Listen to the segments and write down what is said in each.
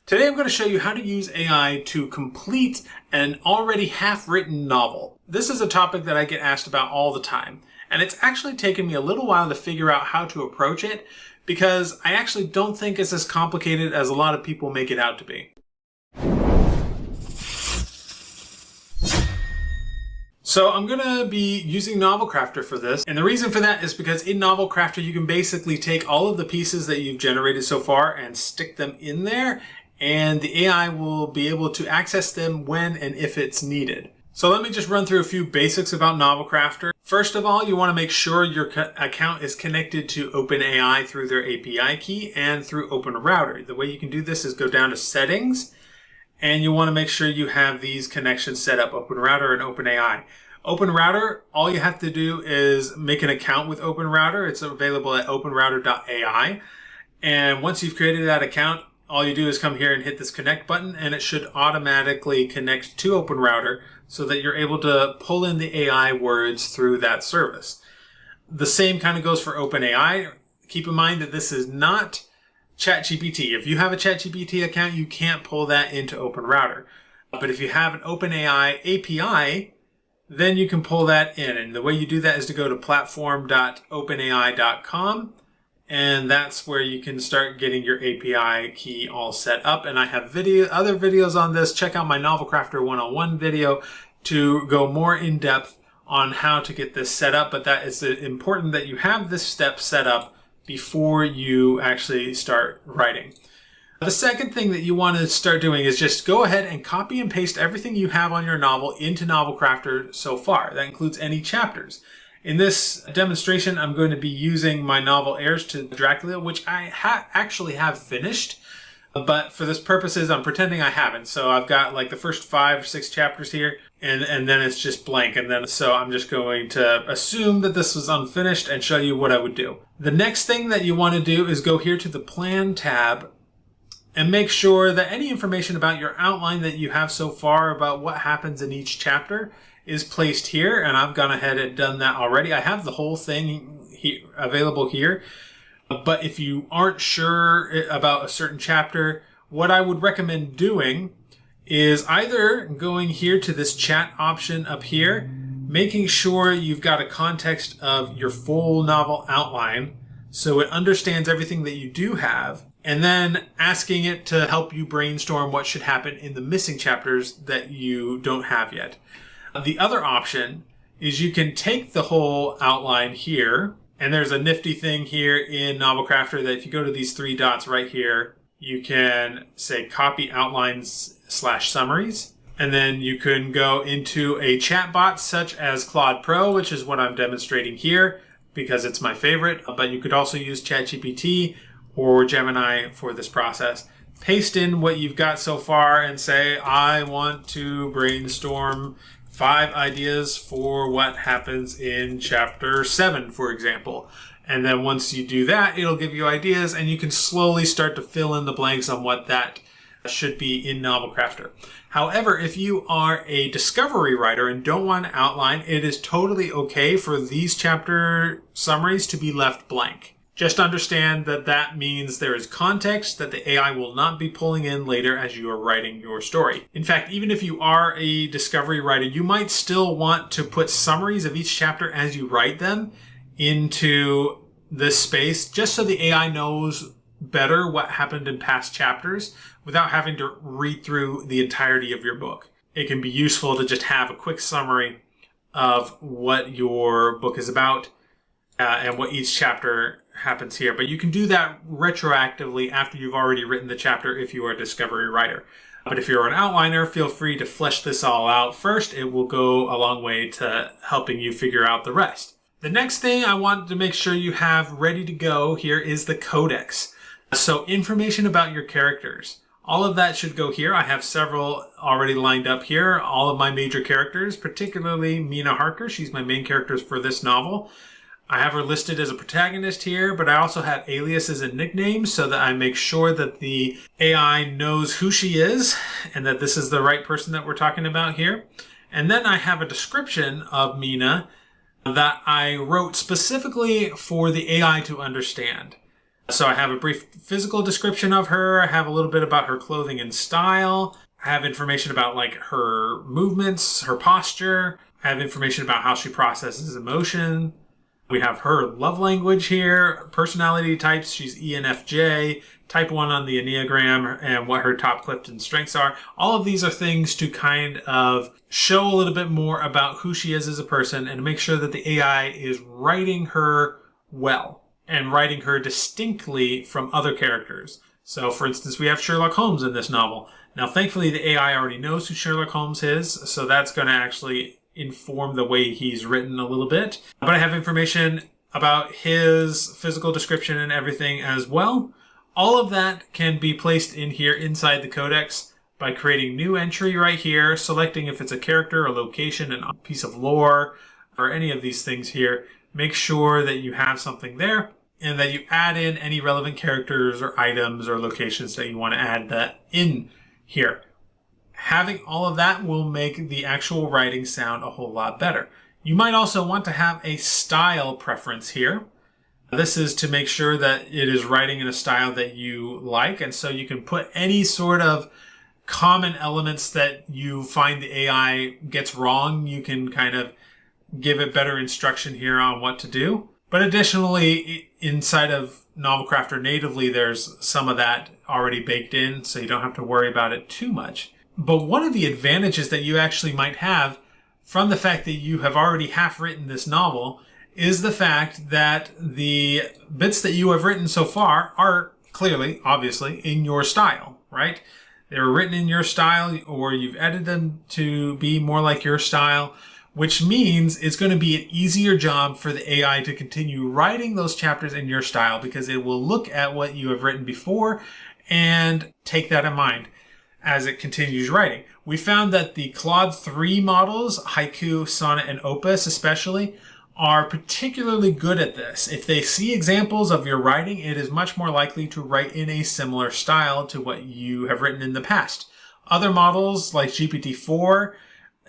Today I'm going to show you how to use AI to complete an already half-written novel. This is a topic that I get asked about all the time, and it's actually taken me a little while to figure out how to approach it because I actually don't think it's as complicated as a lot of people make it out to be. So I'm going to be using Novel Crafter for this, and the reason for that is because in Novel Crafter you can basically take all of the pieces that you've generated so far and stick them in there, and the AI will be able to access them when and if it's needed. So let me just run through a few basics about Novel Crafter. First of all, you want to make sure your account is connected to OpenAI through their API key and through OpenRouter. The way you can do this is go down to Settings, and you want to make sure you have these connections set up, OpenRouter and OpenAI. OpenRouter, all you have to do is make an account with OpenRouter. It's available at openrouter.ai. And once you've created that account, all you do is come here and hit this connect button, and it should automatically connect to OpenRouter so that you're able to pull in the AI words through that service. The same kind of goes for OpenAI. Keep in mind that this is not ChatGPT. If you have a ChatGPT account, you can't pull that into OpenRouter. But if you have an OpenAI API, then you can pull that in. And the way you do that is to go to platform.openai.com. And that's where you can start getting your API key all set up. And I have other videos on this. Check out my Novel Crafter 101 video to go more in depth on how to get this set up. But that is important that you have this step set up before you actually start writing. The second thing that you want to start doing is just go ahead and copy and paste everything you have on your novel into Novel Crafter so far. That includes any chapters. In this demonstration, I'm going to be using my novel Heirs to Dracula, which I actually have finished, but for this purposes, I'm pretending I haven't. So I've got like the first 5 or 6 chapters here, and then it's just blank. So I'm just going to assume that this was unfinished and show you what I would do. The next thing that you want to do is go here to the Plan tab and make sure that any information about your outline that you have so far about what happens in each chapter is placed here, and I've gone ahead and done that already. I have the whole thing available here, but if you aren't sure about a certain chapter, what I would recommend doing is either going here to this chat option up here, making sure you've got a context of your full novel outline so it understands everything that you do have, and then asking it to help you brainstorm what should happen in the missing chapters that you don't have yet. The other option is you can take the whole outline here, and there's a nifty thing here in Novel Crafter that if you go to these 3 dots right here, you can say copy outlines / summaries, and then you can go into a chatbot such as Claude Pro, which is what I'm demonstrating here because it's my favorite, but you could also use ChatGPT or Gemini for this process. Paste in what you've got so far and say, I want to brainstorm 5 ideas for what happens in chapter 7, for example. And then once you do that, it'll give you ideas, and you can slowly start to fill in the blanks on what that should be in Novel Crafter. However, if you are a discovery writer and don't want to outline, it is totally okay for these chapter summaries to be left blank. Just understand that that means there is context that the AI will not be pulling in later as you are writing your story. In fact, even if you are a discovery writer, you might still want to put summaries of each chapter as you write them into this space, just so the AI knows better what happened in past chapters without having to read through the entirety of your book. It can be useful to just have a quick summary of what your book is about and what each chapter happens here. But you can do that retroactively after you've already written the chapter if you are a discovery writer. But if you're an outliner, feel free to flesh this all out first. It will go a long way to helping you figure out the rest. The next thing I want to make sure you have ready to go here is the codex. So information about your characters. All of that should go here. I have several already lined up here. All of my major characters, particularly Mina Harker. She's my main character for this novel. I have her listed as a protagonist here, but I also have aliases and nicknames so that I make sure that the AI knows who she is and that this is the right person that we're talking about here. And then I have a description of Mina that I wrote specifically for the AI to understand. So I have a brief physical description of her. I have a little bit about her clothing and style. I have information about like her movements, her posture. I have information about how she processes emotion. We have her love language here, personality types. She's ENFJ, type 1 on the Enneagram, and what her top Clifton strengths are. All of these are things to kind of show a little bit more about who she is as a person and make sure that the AI is writing her well and writing her distinctly from other characters. So, for instance, we have Sherlock Holmes in this novel. Now, thankfully, the AI already knows who Sherlock Holmes is, so that's going to actually inform the way he's written a little bit. But I have information about his physical description and everything as well. All of that can be placed in here inside the codex by creating new entry right here, selecting if it's a character, a location, a piece of lore, or any of these things here. Make sure that you have something there and that you add in any relevant characters or items or locations that you want to add that in here. Having all of that will make the actual writing sound a whole lot better. You might also want to have a style preference here. This is to make sure that it is writing in a style that you like, and so you can put any sort of common elements that you find the AI gets wrong. You can kind of give it better instruction here on what to do. But additionally, inside of Novel Crafter natively, there's some of that already baked in, so you don't have to worry about it too much. But one of the advantages that you actually might have from the fact that you have already half written this novel is the fact that the bits that you have written so far are clearly, obviously, in your style, right? They were written in your style, or you've edited them to be more like your style, which means it's going to be an easier job for the AI to continue writing those chapters in your style because it will look at what you have written before and take that in mind as it continues writing. We found that the Claude 3 models, Haiku, Sonnet, and Opus especially, are particularly good at this. If they see examples of your writing, it is much more likely to write in a similar style to what you have written in the past. Other models like GPT-4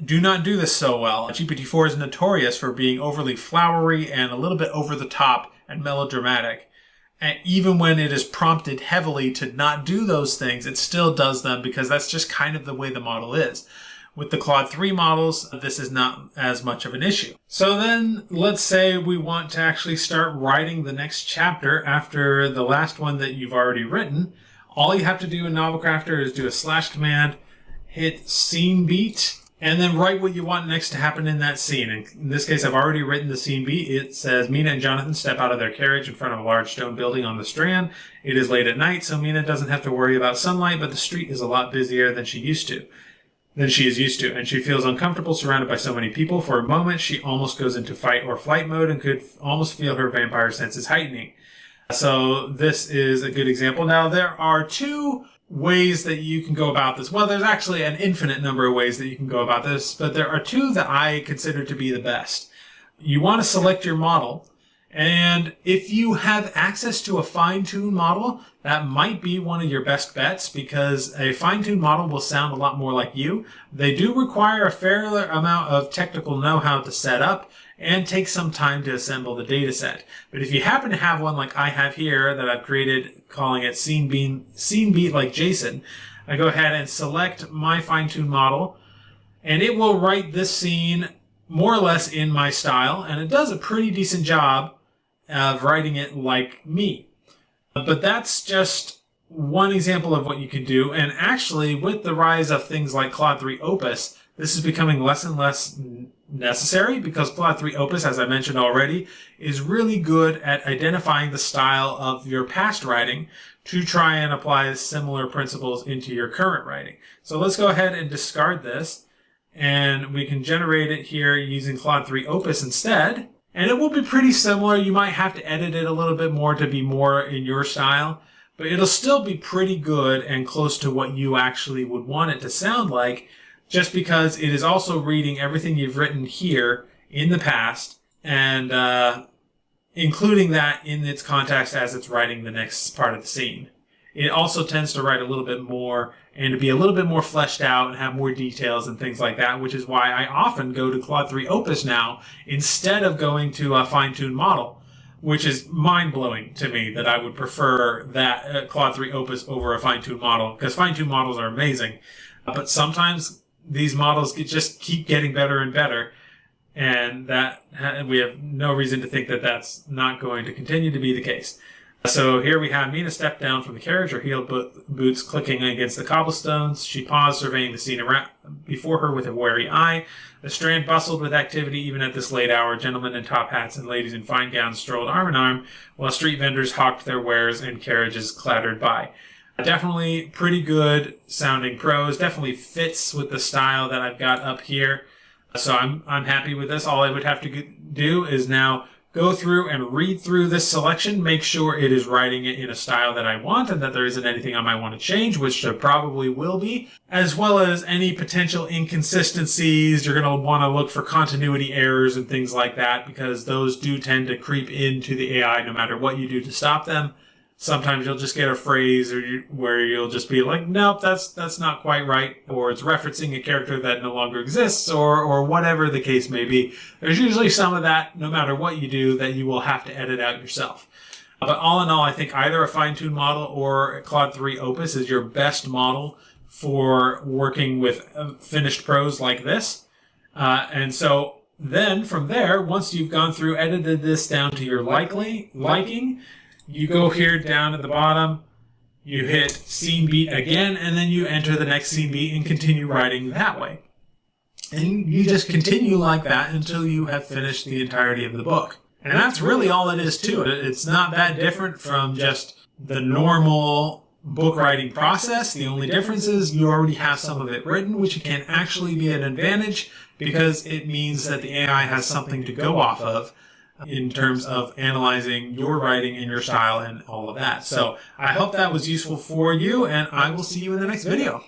do not do this so well. GPT-4 is notorious for being overly flowery and a little bit over the top and melodramatic. And even when it is prompted heavily to not do those things, it still does them because that's just kind of the way the model is. With the Claude 3 models, this is not as much of an issue. So then let's say we want to actually start writing the next chapter after the last one that you've already written. All you have to do in Novel Crafter is do a / command, hit scene beat, and then write what you want next to happen in that scene. And in this case, I've already written the scene beat. It says, Mina and Jonathan step out of their carriage in front of a large stone building on the Strand. It is late at night, so Mina doesn't have to worry about sunlight, but the street is a lot busier than she is used to, and she feels uncomfortable surrounded by so many people. For a moment, she almost goes into fight or flight mode and could almost feel her vampire senses heightening. So this is a good example. Now, there are two ways that you can go about this. Well, there's actually an infinite number of ways that you can go about this, but there are two that I consider to be the best. You want to select your model, and if you have access to a fine-tuned model, that might be one of your best bets because a fine-tuned model will sound a lot more like you. They do require a fair amount of technical know-how to set up and take some time to assemble the data set. But if you happen to have one like I have here that I've created, calling it Scene Beat like Jason, I go ahead and select my fine-tuned model, and it will write this scene more or less in my style, and it does a pretty decent job of writing it like me. But that's just one example of what you can do, and actually with the rise of things like Claude 3 Opus, this is becoming less and less necessary because Claude 3 Opus, as I mentioned already, is really good at identifying the style of your past writing to try and apply similar principles into your current writing. So let's go ahead and discard this, and we can generate it here using Claude 3 Opus instead. And it will be pretty similar. You might have to edit it a little bit more to be more in your style, but it'll still be pretty good and close to what you actually would want it to sound like, just because it is also reading everything you've written here in the past and including that in its context as it's writing the next part of the scene. It also tends to write a little bit more and to be a little bit more fleshed out and have more details and things like that, which is why I often go to Claude 3 Opus now instead of going to a fine-tuned model. which is mind-blowing to me that I would prefer that Claude 3 Opus over a fine-tuned model, because fine-tuned models are amazing. But sometimes these models just keep getting better and better, and that we have no reason to think that that's not going to continue to be the case. So here we have Mina step down from the carriage, her heel boots clicking against the cobblestones. She paused, surveying the scene around before her with a wary eye. The Strand bustled with activity even at this late hour. Gentlemen in top hats and ladies in fine gowns strolled arm in arm, while street vendors hawked their wares and carriages clattered by. Definitely pretty good sounding prose. Definitely fits with the style that I've got up here. So I'm happy with this. All I would have to do is now go through and read through this selection, make sure it is writing it in a style that I want and that there isn't anything I might want to change, which there probably will be, as well as any potential inconsistencies. You're going to want to look for continuity errors and things like that, because those do tend to creep into the AI no matter what you do to stop them. Sometimes you'll just get a phrase where you'll just be like, nope, that's not quite right, or it's referencing a character that no longer exists, or whatever the case may be. There's usually some of that, no matter what you do, that you will have to edit out yourself. But all in all, I think either a fine-tuned model or a Claude 3 Opus is your best model for working with finished prose like this. And so then from there, once you've gone through, edited this down to your liking, you go here down at the bottom, you hit scene beat again, and then you enter the next scene beat and continue writing that way. And you just continue like that until you have finished the entirety of the book. And that's really all it is to it. It's not that different from just the normal book writing process. The only difference is you already have some of it written, which can actually be an advantage because it means that the AI has something to go off of in terms of analyzing your writing and your style and all of that. So I hope that was useful for you, and I will see you in the next video.